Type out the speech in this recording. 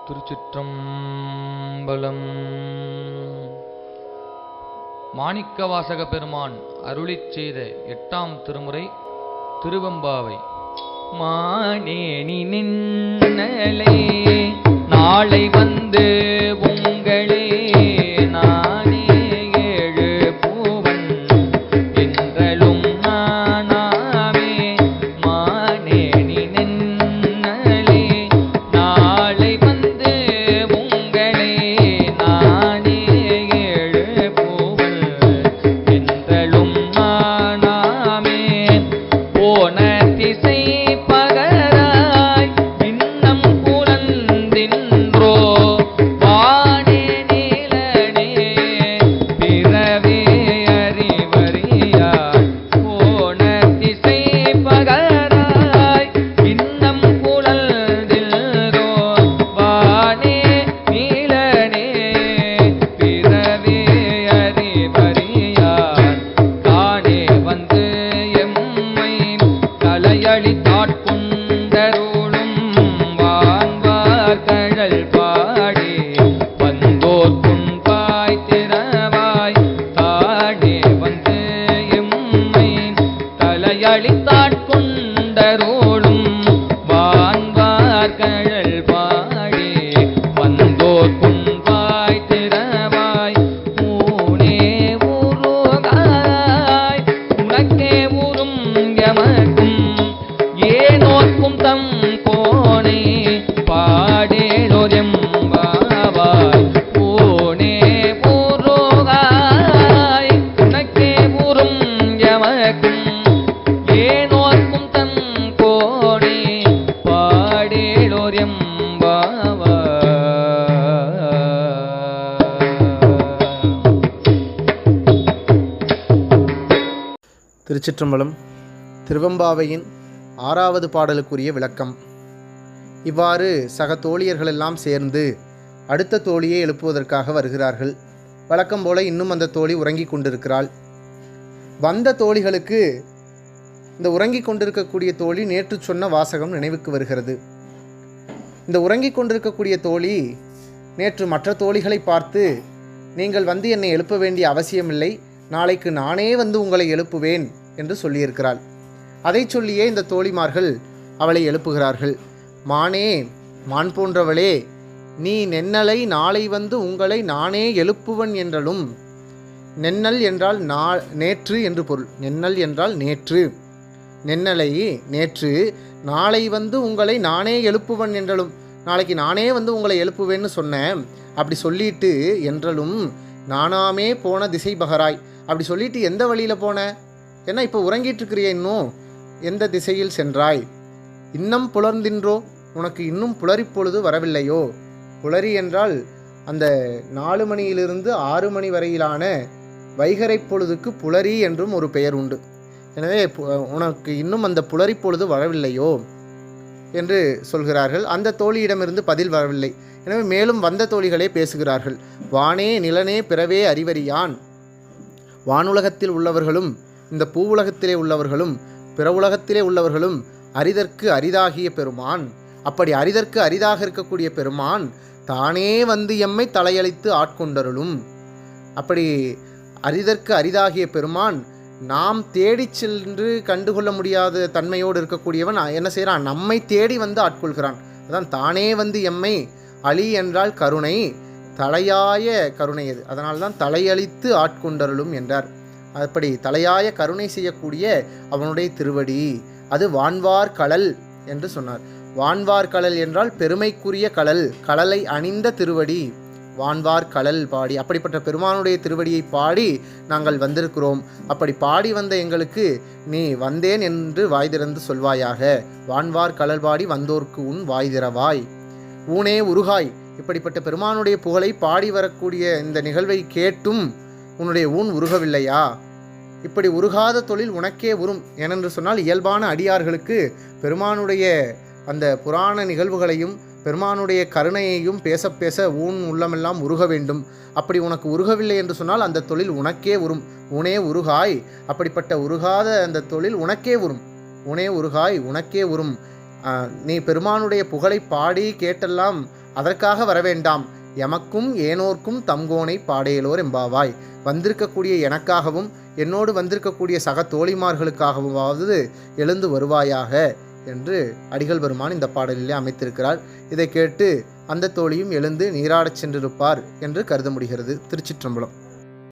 திருச்சிற்றம்பலம். மாணிக்கவாசக பெருமான் அருளிச் செய்த 8ஆம் திருமுறை திருவெம்பாவை. மானேனி நின்னலே நாளை வந்து உங்களே நானே ஏழு பூவன் என்றலும் நானாவே. மானேனி நின்னலே நாளை வந்து உங்களே நானே ஏழு பூவன் என்றலும் நானாமே. போன திசை பகராய் இன்னம் புலந்தின்றோ வானே நீலனே பிறவே அறிவறியாய். போன திசை பகராய் இன்னம் புலந்தின்றோ வானே நீலனே பிறவே அறிவறியாய். காணே வந்து எம்மை கலையளித்தாட்கொண்டருளும் வான்வார் கழல் பாடி வந்தோர் துன்பாய் திறவாய். காணே வந்து எம்மை கலையளித்தாட்கொண்டருளும் வான்வார் கழல் பாடி வந்தோர் துன்பாய் திறவாய். ஊனே உருகாய் உனக்கே உறும் எமக்கும் ஏனோர்க்கும் தம் கோணே பாடேலோர் எம்பாவாய். ஊனே உருகாய் உனக்கே உறும் எமக்கும் ஏனோர்க்கும் தம் கோணே பாடேலோர் எம்பாவாய். திருச்சிற்றம்பலம். திருவெம்பாவையின் 6வது பாடலுக்குரிய விளக்கம். இவ்வாறு சக தோழியர்களெல்லாம் சேர்ந்து அடுத்த தோழியை எழுப்புவதற்காக வருகிறார்கள். வழக்கம் போல இன்னும் அந்த தோழி உறங்கிக் கொண்டிருக்கிறாள். வந்த தோழிகளுக்கு இந்த உறங்கிக் கொண்டிருக்கக்கூடிய தோழி நேற்று சொன்ன வாசகம் நினைவுக்கு வருகிறது. இந்த உறங்கிக் கொண்டிருக்கக்கூடிய தோழி நேற்று மற்ற தோழிகளை பார்த்து, நீங்கள் வந்து என்னை எழுப்ப வேண்டிய அவசியமில்லை, நாளைக்கு நானே வந்து உங்களை எழுப்புவேன் என்று சொல்லியிருக்கிறாள். அதை சொல்லியே இந்த தோழிமார்கள் அவளை எழுப்புகிறார்கள். மானே, மான் போன்றவளே, நீ நென்னலை நாளை வந்து உங்களை நானே எழுப்புவன் என்றலும். நென்னல் என்றால் நேற்று என்று பொருள். நென்னல் என்றால் நேற்று. நென்னலை நேற்று, நாளை வந்து உங்களை நானே எழுப்புவன் என்றலும். நாளைக்கு நானே வந்து உங்களை எழுப்புவேன்னு சொன்னேன். அப்படி சொல்லிட்டு என்றலும் நானாமே போன திசை பகராய். அப்படி சொல்லிட்டு எந்த வழியில் போன? ஏன்னா இப்போ உறங்கிட்டு இருக்கிறிய, இன்னும் எந்த திசையில் சென்றாய்? இன்னும் புலர்ந்தின்றோ, உனக்கு இன்னும் புலரி பொழுது வரவில்லையோ? புலரி என்றால் அந்த 4 மணியிலிருந்து 6 மணி வரையிலான வைகறை பொழுதுக்கு புலரி என்றும் ஒரு பெயர் உண்டு. எனவே உனக்கு இன்னும் அந்த புலரி பொழுது வரவில்லையோ என்று சொல்கிறார்கள். அந்த தோழியிடமிருந்து பதில் வரவில்லை. எனவே மேலும் வந்த தோழிகளே பேசுகிறார்கள். வானே நிலனே பிறவே அறிவறியான். வானுலகத்தில் உள்ளவர்களும் இந்த பூவுலகத்திலே உள்ளவர்களும் பிற உலகத்திலே உள்ளவர்களும் அரிதற்கு அரிதாகிய பெருமான். அப்படி அரிதற்கு அரிதாக இருக்கக்கூடிய பெருமான் தானே வந்து எம்மை தலையளித்து ஆட்கொண்டருளும். அப்படி அரிதற்கு அரிதாகிய பெருமான் நாம் தேடி சென்று கண்டுகொள்ள முடியாத தன்மையோடு இருக்கக்கூடியவன் என்ன செய்கிறான்? நம்மை தேடி வந்து ஆட்கொள்கிறான். அதான் தானே வந்து எம்மை, அலி என்றால் கருணை, தலையாய கருணை அது. அதனால்தான் தலையளித்து ஆட்கொண்டருளும் என்றார். அப்படி தலையாய கருணை செய்யக்கூடிய அவனுடைய திருவடி அது வான்வார் கடல் என்று சொன்னார். வான்வார் கடல் என்றால் பெருமைக்குரிய கடல், கடலை அணிந்த திருவடி, வான்வார் கடல் பாடி. அப்படிப்பட்ட பெருமானுடைய திருவடியை பாடி நாங்கள் வந்திருக்கிறோம். அப்படி பாடி வந்த எங்களுக்கு நீ வந்தேன் என்று வாய் திறந்து சொல்வாயாக. வான்வார் கடல் பாடி வந்தோர்க்கு உன் வாய் திறவாய். ஊனே உருகாய். இப்படிப்பட்ட பெருமானுடைய புகழை பாடி வரக்கூடிய இந்த நிகழ்வை கேட்டும் உன்னுடைய ஊன் உருகவில்லையா? இப்படி உருகாத தொழில் உனக்கே உறும். ஏனென்று சொன்னால் இயல்பான அடியார்களுக்கு பெருமானுடைய அந்த புராண நிகழ்வுகளையும் பெருமானுடைய கருணையையும் பேச பேச ஊன் உள்ளமெல்லாம் உருக வேண்டும். அப்படி உனக்கு உருகவில்லை என்று சொன்னால் அந்த தொழில் உனக்கே உறும். உனே உருகாய். அப்படிப்பட்ட உருகாத அந்த தொழில் உனக்கே உறும். உனே உருகாய், உனக்கே உறும். நீ பெருமானுடைய புகழை பாடி கேட்டெல்லாம் அதற்காக வரவேண்டாம். எமக்கும் ஏனோர்க்கும் தம்கோனை பாடேலோர் எம்பாவாய். வந்திருக்கக்கூடிய எனக்காகவும் என்னோடு வந்திருக்கக்கூடிய சக தோழிமார்களுக்காகவாவது எழுந்து வருவாயாக என்று அடிகள் பெருமான் இந்த பாடலிலே அமைத்திருக்கிறார். இதை கேட்டு அந்த தோழியும் எழுந்து நீராடச் சென்றிருப்பார் என்று கருத முடிகிறது. திருச்சிற்றம்பலம்.